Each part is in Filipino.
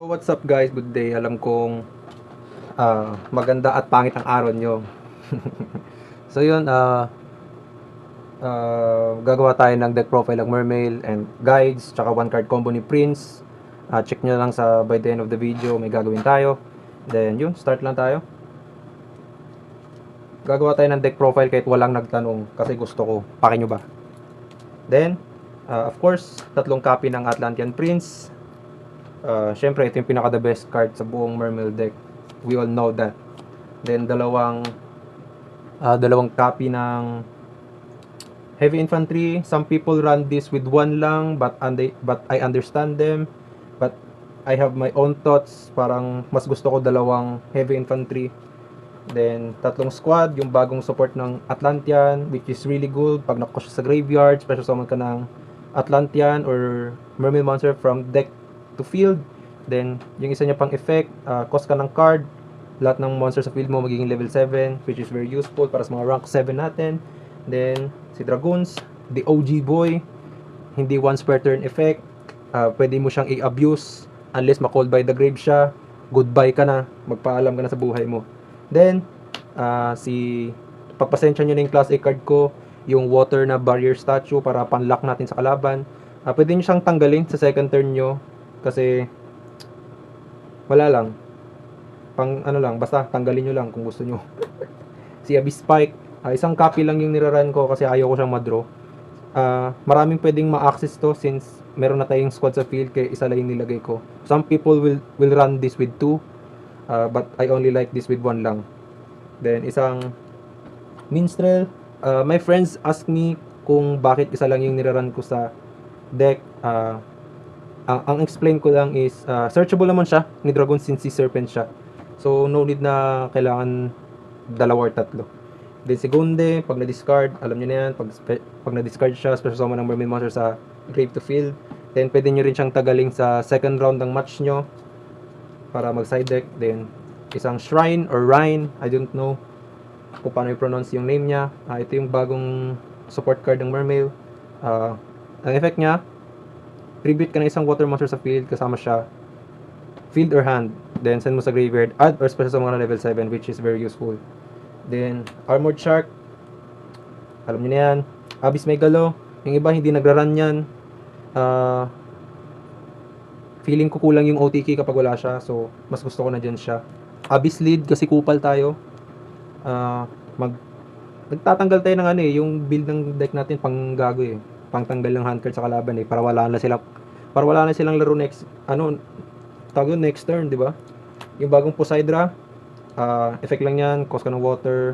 What's up guys? Good day. Alam kong maganda at pangit ang araw nyo. So yun, gagawa tayo ng deck profile ng Mermail and guides, tsaka one card combo ni Prince. Check nyo lang sa by the end of the video, may gagawin tayo. Then yun, start lang tayo. Gagawa tayo ng deck profile kahit walang nagtanong kasi gusto ko. Pakin nyo ba? Then, of course, 3 copy ng Atlantean Prince. Syempre, ito yung pinaka the best card sa buong Mermail deck. We all know that. Then, dalawang copy ng Heavy Infantry. Some people run this with 1 lang, but I understand them. But I have my own thoughts. Parang mas gusto ko 2 Heavy Infantry. Then, 3 squad, yung bagong support ng Atlantean, which is really good. Pag nakuha siya sa graveyard, special summon ka ng Atlantean or Mermail monster from deck to field. Then, yung isa niya pang effect, cost ka ng card. Lahat ng monsters sa field mo magiging level 7, which is very useful para sa mga rank 7 natin. Then, si Dragoons, the OG boy, hindi once per turn effect. Pwede mo siyang i-abuse unless ma-call by the grave siya. Goodbye ka na, magpaalam ka na sa buhay mo. Then, pagpasensya nyo na yung class A card ko, yung water na barrier statue para pan-lock natin sa kalaban. Pwede nyo siyang tanggalin sa second turn nyo kasi wala lang. Basta tanggalin nyo lang kung gusto nyo. Si Abyss Spike, isang copy lang yung niraran ko kasi ayaw ko siyang madraw. Maraming pwedeng ma-access to since meron na tayong squad sa field kaya isa lang yung nilagay ko. Some people will run this with 2, but I only like this with 1 lang. Then isang Minstrel. My friends ask me kung bakit isa lang yung niraran ko sa deck. Ang explain ko lang is searchable naman siya ni Dragon since si Serpent siya. So no need na kailangan 2 or 3. Then si Gunde, pag na-discard, alam niyo na yan, pag na-discard siya, special summon ng Mermail monster sa grave to field. Then pwede niyo rin siyang tagaling sa second round ng match nyo para mag-side deck. Then isang Shrine or Rhine, I don't know kung paano i-pronounce yung name niya. Ito yung bagong support card ng Mermail. Ang effect niya, tribute ka na isang water monster sa field, kasama siya field or hand, then send mo sa graveyard, add or special summon na level 7, which is very useful. Then Armored Shark, alam niyo na yan. Abyss Megalo, yung iba hindi nagra-run yan. Feeling ko kulang yung OTK kapag wala siya, so mas gusto ko na dyan siya. Abyss Lead, kasi kupal tayo. Nagtatanggal tayo ng yung build ng deck natin pang gago pangtanggal ng hand card sa kalaban para wala na silang laro next next turn, di ba? Yung bagong Poseidra, effect lang yan, cost ka ng water,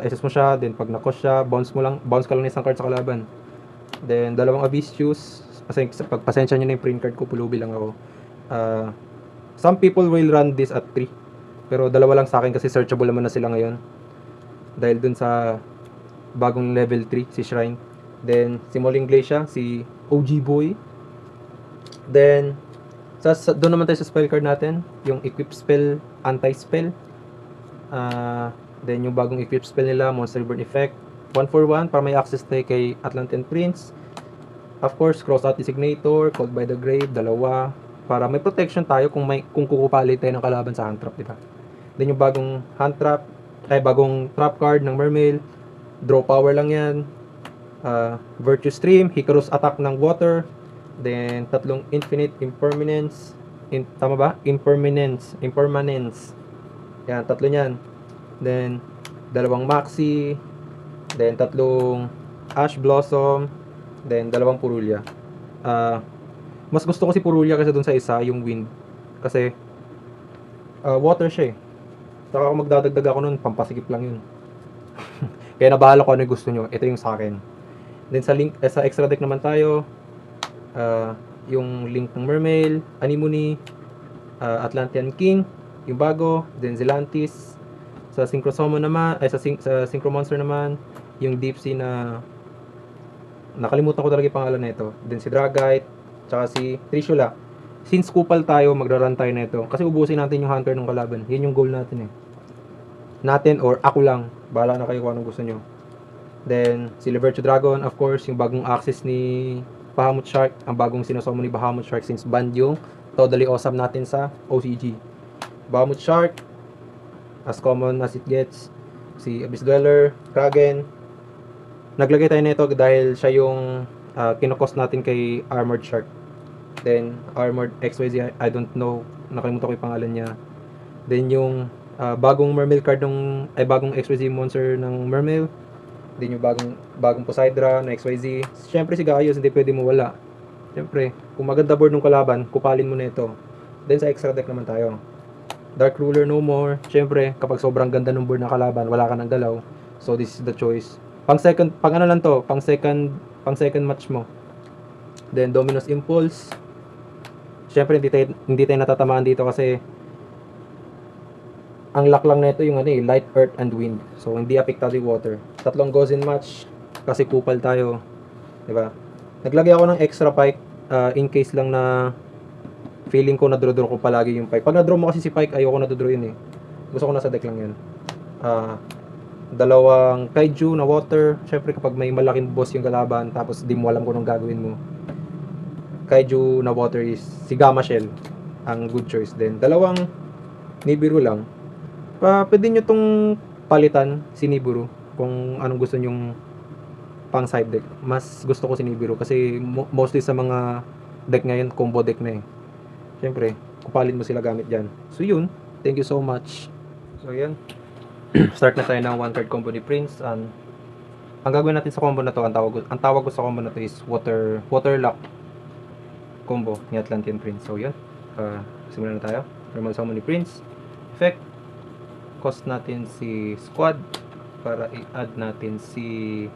SS mo siya, then pag na-cost siya, bounce ka lang ng isang card sa kalaban. Then 2 Abyssius, pagpasensya nyo na yung print card ko, pulubi lang ako. Some people will run this at 3, pero 2 lang sa akin kasi searchable naman na sila ngayon dahil dun sa bagong level 3, si Shrine. Then si Moling Glacia, si OG boy. Then doon naman tayo sa spell card natin, yung equip spell, anti-spell. Then yung bagong equip spell nila, Monster Burn effect, 1 for 1 para may access tayo kay Atlantean Prince. Of course, cross out designator, called by the grave, 2 para may protection tayo kung kukupali tayo ng kalaban sa hand trap, di ba? Then yung bagong bagong trap card ng Mermail, draw power lang yan. Virtue Stream, Hikaru's attack ng water. Then 3 infinite impermanence. Tama ba? Impermanence. Yan, 3 niyan. Then 2 Maxi. Then 3 Ash Blossom. Then 2 Purulya. Mas gusto ko si Purulya kasi dun sa isa, yung wind. Kasi water siya Saka kung magdadagdag ako nun, pampasikip lang yun. Kaya nabahala ko ano yung gusto nyo. Ito yung sa akin. Then sa extra deck naman tayo, yung link ng Mermail, Anemone, Atlantean King, yung bago, then Zelantis. Sa Synchro Summon naman, sa Synchro Monster naman, yung Deep Sea na nakalimutan ko talaga yung pangalan nito. Then si Dragite, tsaka si Trishula. Since kupal tayo, magra-run tayo nito kasi ubusin natin yung hunter ng kalaban. Yun yung goal natin natin or ako lang. Bahala na kayo kung anong gusto nyo. Then, si Virtue Dragon, of course, yung bagong access ni Bahamut Shark, ang bagong sinasama ni Bahamut Shark since banned yung totally awesome natin sa OCG. Bahamut Shark, as common as it gets. Si Abyss Dweller, Kraken. Naglagay tayo nito dahil siya yung kinokos natin kay Armored Shark. Then Armored XYZ, I don't know, nakalimutan ko yung pangalan niya. Then yung bagong Mermail card bagong XYZ monster ng Mermail. Then yung bagong Poseidra na XYZ. Syempre si Gaius hindi pwede mawala. Syempre, kung maganda board ng kalaban, kupalin mo na ito. Then sa extra deck naman tayo. Dark Ruler no more. Syempre, kapag sobrang ganda ng board ng kalaban, wala ka ng galaw. So this is the choice. Pang second match mo. Then Dominus Impulse. Syempre hindi tayo natatamaan dito kasi ang luck lang nito yung light, earth and wind. So hindi apektado yung water. 3 goes in match kasi kupal tayo, 'di ba? Naglagay ako ng extra pike in case lang na feeling ko na-draw ko palagi yung pike. Pag na-draw mo kasi si pike, ayoko na-draw yun eh. Gusto ko nasa deck lang yun. Dalawang kaiju na water. Syempre kapag may malaking boss yung kalaban tapos di mo alam kung anong gagawin mo, kaiju na water is si Gamma Shell ang good choice. Then dalawang Nibiru lang. Pwede nyo tong palitan si Nibiru kung anong gusto nyong pang side deck. Mas gusto ko si Nibiru kasi mostly sa mga deck ngayon combo deck na eh. Syempre kupalin mo sila gamit dyan. So yun, thank you so much. So yan, start na tayo ng 1 card combo ni Prince. Ang gagawin natin sa combo na to, ang tawag ko sa combo na to is water lock combo ni Atlantean Prince. So yan, simulan na tayo. Normal summon ni Prince. Effect, cost natin si squad para i-add natin si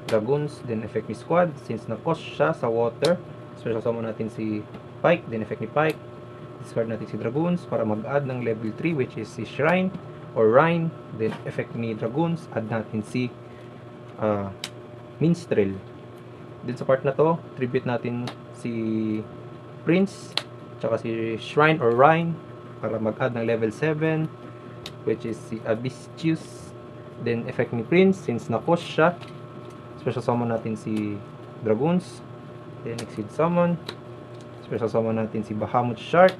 Dragoons. Then effect ni squad, since na-cost siya sa water, special summon natin si Pike. Then effect ni Pike, discard natin si Dragoons para mag-add ng level 3 which is si Shrine or Rhine. Then effect ni Dragoons, add natin si Minstrel. Then sa part na to, tribute natin si Prince tsaka si Shrine or Rhine para mag-add ng level 7 which is si Abyssius. Then effect ni Prince, since na-cost siya, special summon natin si Dragoons. Then exceed summon, special summon natin si Bahamut Shark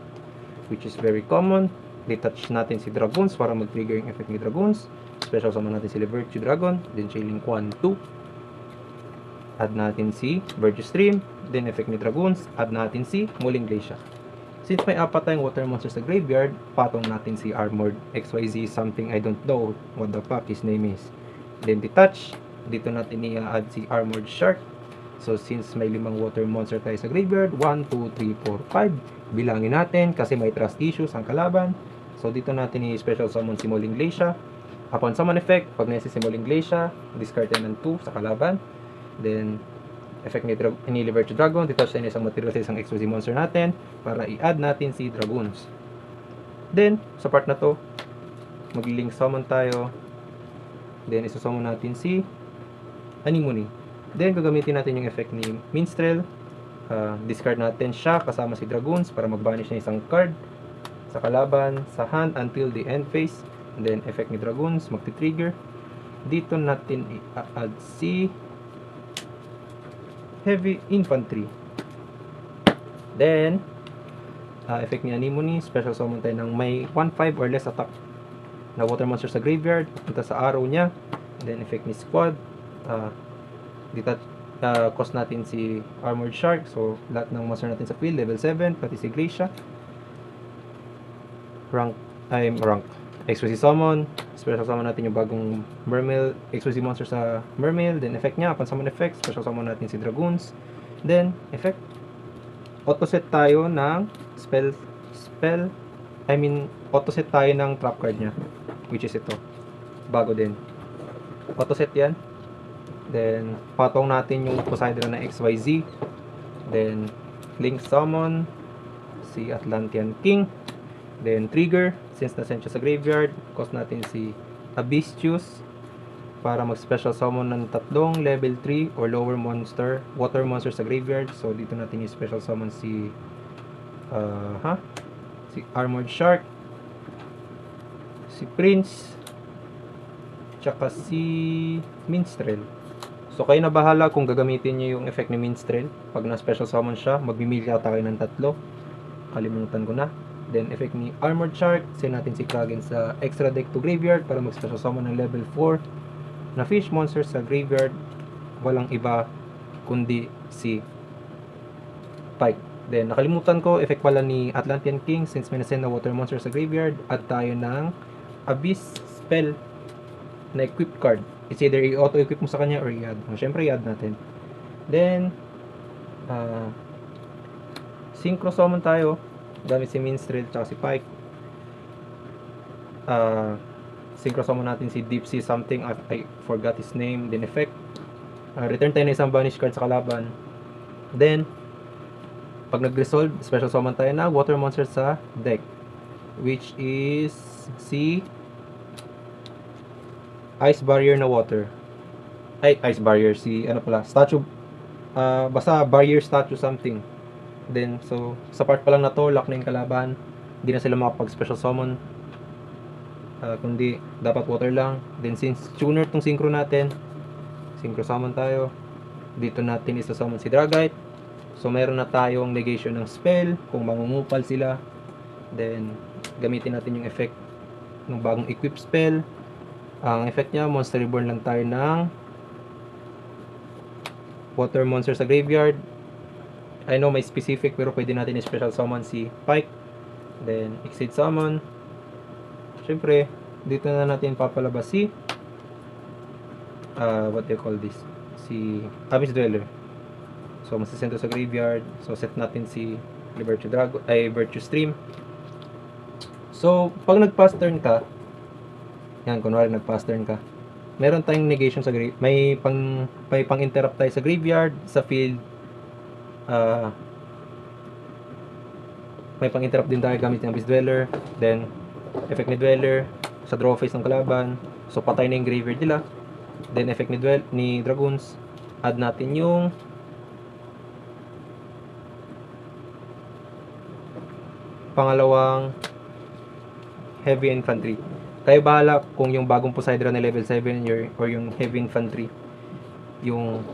which is very common. Detach natin si Dragoons para mag-trigger yung effect ni Dragoons. Special summon natin si Virtue Dragon. Then Chailing Quan 2. Add natin si Virtue Stream. Then effect ni Dragoons, add natin si Muling Glacier. Since may 4 tayong water monsters sa graveyard, patong natin si Armored XYZ, something I don't know what the fuck his name is. Then detach, dito natin i-add si Armored Shark. So since may 5 water monster tayo sa graveyard, 1, 2, 3, 4, 5, bilangin natin kasi may trust issues ang kalaban. So dito natin i-special summon si Muling Glacier. Upon summon effect, pag nasa si Muling Glacier, discard tayo ng 2 sa kalaban. Then effect ni Virtue Dragon, detach tayo isang material sa isang XYZ monster natin para i-add natin si Dragoons. Then sa part na to, mag-link summon tayo. Then isa-summon natin si Anemone. Then gagamitin natin yung effect ni Minstrel. Discard natin siya kasama si Dragoons para mag-banish na isang card sa kalaban sa hand until the end phase. And then effect ni Dragoons, magti-trigger. Dito natin i-add si Heavy Infantry. Then effect ni Anemone, special summon tayo ng may 1/5 or less attack na water monster sa graveyard, punta sa arrow niya. Then effect ni squad, cost natin si Armored Shark. So lahat ng monster natin sa field level 7, pati si Glacia. Rank XYZ summon, special summon natin yung bagong Mermail XYZ monster sa Mermail. Then effect niya, upon summon effect, special summon natin si Dragoons. Then effect, auto set tayo ng auto set tayo ng trap card niya, which is ito, bago din, auto set yan. Then patong natin yung Poseidra na XYZ. Then link summon si Atlantean King. Then trigger, since na-send siya sa graveyard, cost natin si Abyssius para mag-special summon ng 3 level 3 or lower water monster sa graveyard. So dito natin yung special summon si Armored Shark, si Prince, tsaka si Minstrel. So kayo na bahala kung gagamitin niyo yung effect ni Minstrel. Pag na-special summon siya, magmimili ata kayo ng 3. nakalimutan ko na. Then effect ni Armored Shark, send natin si Kraken sa extra deck to graveyard para mag-special summon ng level 4 na fish monster sa graveyard. Walang iba kundi si Pike. Then nakalimutan ko, effect pala ni Atlantean King, since may nasend na water monster sa graveyard, add tayo ng Abyss spell na equip card. It's either i-auto-equip mo sa kanya or i-add. Siyempre i-add natin. Then synchro summon tayo gamit si Minstrel tsaka si Pike. Synchro summon natin si Deep Sea something, I forgot his name. Then effect, return tayo ng isang banish card sa kalaban. Then pag nag-resolve, special summon tayo na water monster sa deck, which is si Ice Barrier na water. Ice Barrier, si ano pala, statue, basta barrier statue something. Then, so, sa part pa lang na to, lock na yung kalaban. Hindi na sila makapag-special summon. Kundi, dapat water lang. Then, since tuner tong synchro natin, synchro summon tayo. Dito natin isa-summon si Dragite. So, meron na tayong negation ng spell, kung mangungupal sila. Then, gamitin natin yung effect ng bagong equip spell. Ang effect niya, Monster Reborn lang tayo ng water monster sa graveyard. I know may specific, pero pwede natin i-special summon si Pike. Then, Exceed Summon. Siyempre, dito na natin papalabas si what do you call this? Si Abyss Dweller. So, masasento sa graveyard. So, set natin si Virtue Stream. So, pag nag-pass turn ka, yan, kunwari nag-pass turn ka, meron tayong negation sa graveyard. May pang interrupt tayo sa graveyard, sa field. May pang interrupt din tayo gamit ng Abyss Dweller. Then effect ni Dweller sa draw phase ng kalaban, so patay na yung graveyard nila. Then effect ni Dragoons, add natin yung pangalawang Heavy Infantry. Kayo bahala kung yung bagong Poseidon na level 7 or yung Heavy Infantry yung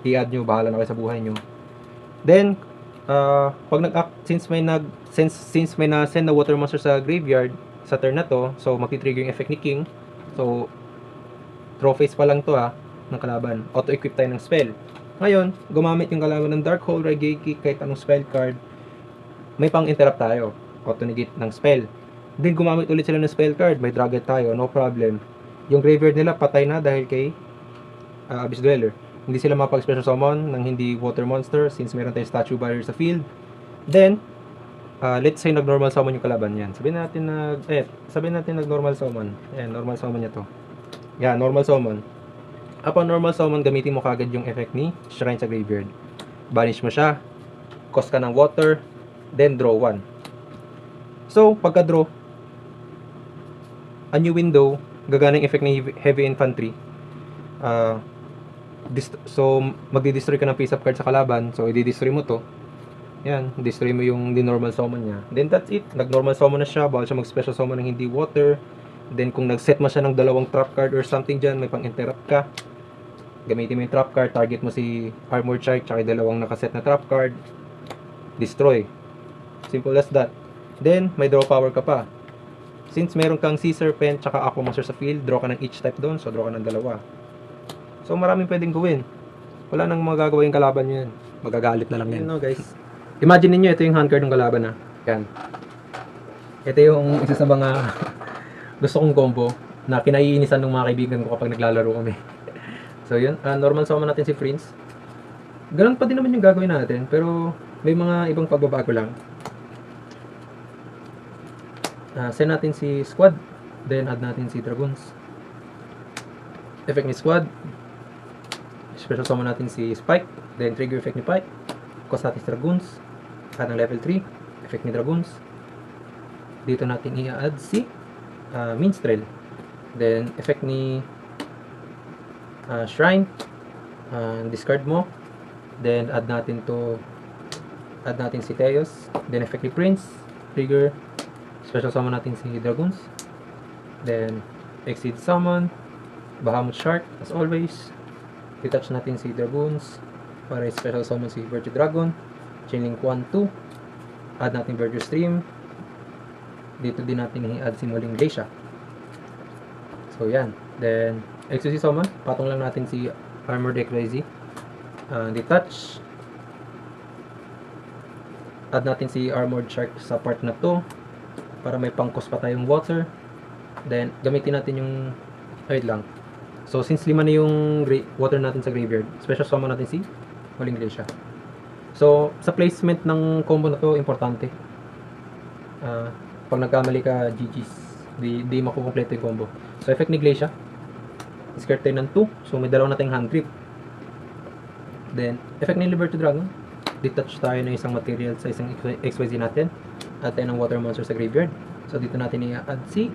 i-add nyo, bahala na kayo sa buhay nyo. Then, pag nag-act, since may na-send na water monster sa graveyard sa turn na to, so magti-trigger yung effect ni King. So, draw phase pa lang to ng kalaban. Auto-equip tayo ng spell. Ngayon, gumamit yung kalaban ng Dark Hole, Raigeki, kahit anong spell card, may pang-interrupt tayo. Auto-negate ng spell. Then, gumamit ulit sila ng spell card, may Dragite tayo, no problem. Yung graveyard nila, patay na dahil kay Abyss Dweller. Hindi sila mapag-special summon ng hindi water monster since meron tayong statue barrier sa field. Then, let's say nag-normal summon yung kalaban yan. Sabihin natin nag-normal summon. Ayan, normal summon niya to. Yan, normal summon. Upon normal summon, gamitin mo kagad yung effect ni Shrine sa graveyard. Banish mo siya, cost ka ng water, then draw 1. So, pagka-draw, a new window, gagana yung effect ni Heavy Infantry. So, magdi-destroy ka ng face-up card sa kalaban. So, i-destroy mo to. Yan, destroy mo yung di-normal summon niya. Then, that's it. Nag-normal summon na siya. Bawal siya mag-special summon ng hindi water. Then, kung nag-set mo siya ng dalawang trap card or something dyan, may pang-interrupt ka. Gamitin mo yung trap card. Target mo si Armored Shark, tsaka yung dalawang nakaset na trap card. Destroy. Simple as that. Then, may draw power ka pa. Since meron kang Sea Serpent, tsaka Aqua Monster sa field, draw ka ng each type doon. So, draw ka ng dalawa. So, maraming pwedeng gawin. Wala nang magagawa yung kalaban nyo yan. Magagalit na lang yan. No, guys. Imagine niyo ito yung hand card ng kalaban Yan. Ito yung isa sa mga gusto kong combo na kinaiinisan ng mga kaibigan ko kapag naglalaro kami. So, yun. Normal summon natin si Prince. Ganun pa din naman yung gagawin natin. Pero, may mga ibang pagbabago lang. Send natin si Squad. Then, add natin si Dragoons. Effect ni Squad. Special summon natin si Spike. Then trigger effect ni Pike. Cost natin si Dragoons. Add ng level 3. Effect ni Dragoons. Dito natin i-add si Minstrel. Then effect ni Shrine. Discard mo. Then add natin si Theos. Then effect ni Prince. Trigger. Special summon natin si Dragoons. Then Exceed Summon. Bahamut Shark as always. Detach natin si Dragoons para special summon si Virtue Dragon. Chainlink 1, 2. Add natin Verdure Stream. Dito din natin i-add si Muling Glacia. So yan. Then XYZ Summon, patong lang natin si Armored XYZ. Detach. Add natin si Armored Shark sa part na to para may pangkos pa tayong water. Then gamitin natin yung wait lang. So since 5 na yung water natin sa graveyard, special summon natin si Muling Glacia. So sa placement ng combo na to, importante. Pag nagkamali ka, GG's. Di makukompleto yung combo. So effect ni Glacia, discard tayo ng 2. So may dalawa nating hand grip. Then effect ni Liberty Dragon, detach tayo ng isang material sa isang XYZ natin. Add tayo ng water monster sa graveyard. So dito natin i-add si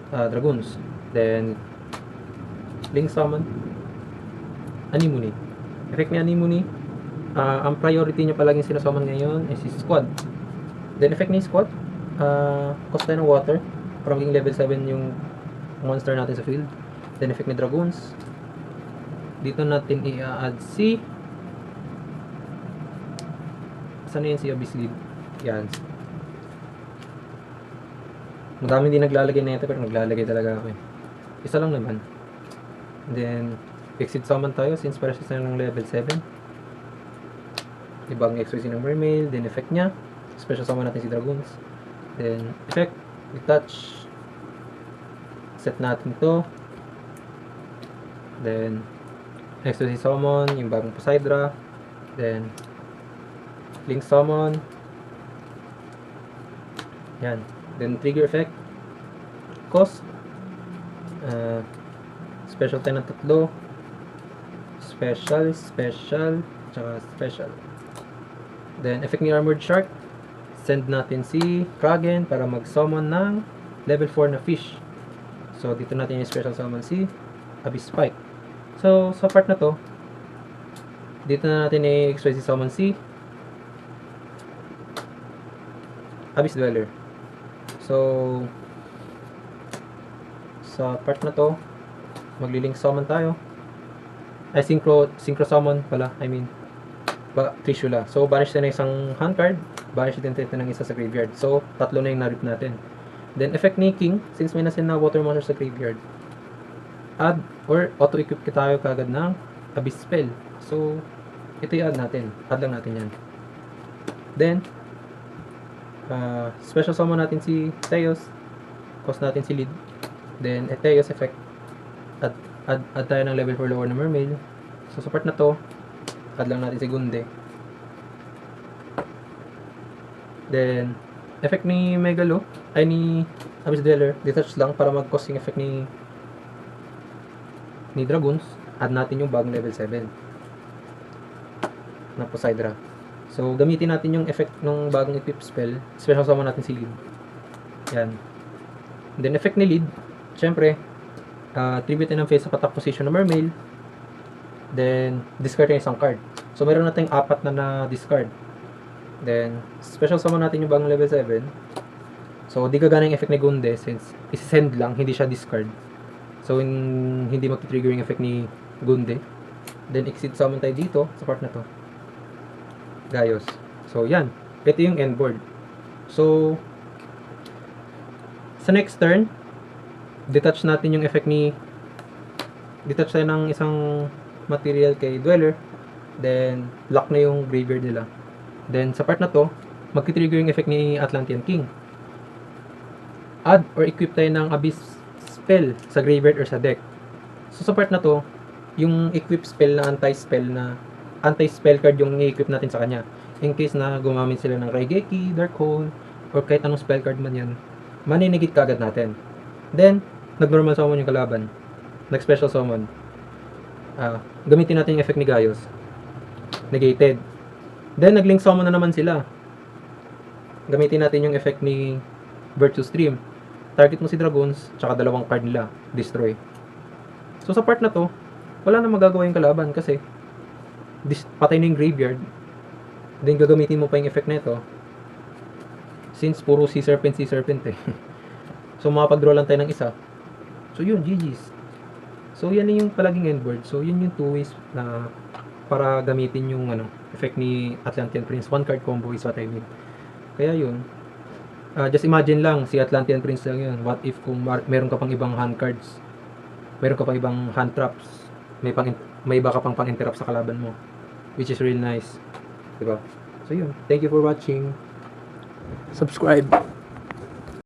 Dragoons. Then Link Summon Anemone. Effect ni Anemone, ang priority niya palaging sinasummon ngayon is si Squad. Then effect ni Squad, cost tayo ng water para maging level 7 yung monster natin sa field. Then effect ni Dragoons, dito natin i-add si saan na yun, si Abyss Lead. Yan. Madami din naglalagay na ito pero naglalagay talaga ako eh. Isa lang naman. Then exit summon tayo since para siya ng level 7. Ibang XYZ ng Mermail. Then effect nya, special summon natin si Dragoons. Then effect, detach, set natin to. Then XYZ summon yung bagong Poseidra. Then Link Summon. Yan. Then trigger effect, cost, special tayo ng 3, special, tsaka special. Then effect ni Armored Shark, send natin si Kraken para mag-summon ng level 4 na fish. So dito natin yung special summon si Abyss Spike. So sa part na to, dito na natin i-XYZ summon si Abyss Dweller. So sa part na to, magli-link summon tayo. Ay synchro summon pala, I mean Trishula. So banish tayo ng isang hand card, banish din tayo ng isa sa graveyard. So tatlo na yung na-rip natin. Then effect ni King, since may nasin na water monster sa graveyard, add or auto-equip tayo kagad ng Abyss spell. So ito i-add natin. Add lang natin yan. Then special summon natin si Theos, cost natin si Lead. Then Theos effect, add tayo ng level 4 lower na Mermail. So sa part na to, add lang natin si Gunde. Then effect ni Megalo, ay ni Abyss Dweller, detach lang para mag-cost yung effect ni Dragoons. Add natin yung bagong level 7 na Poseidra. So gamitin natin yung effect ng bagong equip spell, special summon natin si Lead. Yan. And then effect ni Lead, syempre tribute ng face up attack position ng Mermail. Then discard yung isang card. So meron natin 4 na na-discard. Then special summon natin yung bagong level 7. So di gagana yung effect ni Gunde since isi-send lang, hindi siya discard. So hindi mag-trigger yung effect ni Gunde. Then exit summon tayo dito sa part na to, Gaios. So yan, ito yung end board. So sa next turn, detach natin yung effect ni detach tayo ng isang material kay Dweller. Then lock na yung graveyard nila. Then sa part na to, magti-trigger yung effect ni Atlantean King. Add or equip tayo ng Abyss spell sa graveyard or sa deck. So sa part na to, yung equip spell na anti-spell card yung i-equip natin sa kanya. In case na gumamit sila ng Raigeki, Darkhold, or kahit anong spell card man yan, maninigit kagad natin. Then nag-normal summon yung kalaban, nag-special summon, gamitin natin yung effect ni Gaios, negated. Then nag-link summon na naman sila, gamitin natin yung effect ni Virtue Stream, target mo si Dragoons tsaka dalawang card nila, destroy. So sa part na to, wala na magagawa yung kalaban kasi patay na yung graveyard. Then gagamitin mo pa yung effect nito since puro Sea Serpent eh. So makapag-draw lang tayo ng isa. So yun, GG's. So yan yung palaging endboard. So yun yung 2 ways na para gamitin yung effect ni Atlantean Prince. One card combo is what I mean. Kaya yun. Just imagine lang, si Atlantean Prince lang yun. What if kung meron ka pang ibang hand cards, meron ka pang ibang hand traps, may iba ka pang pang-interrupt sa kalaban mo, which is real nice, diba? So yun, thank you for watching. Subscribe.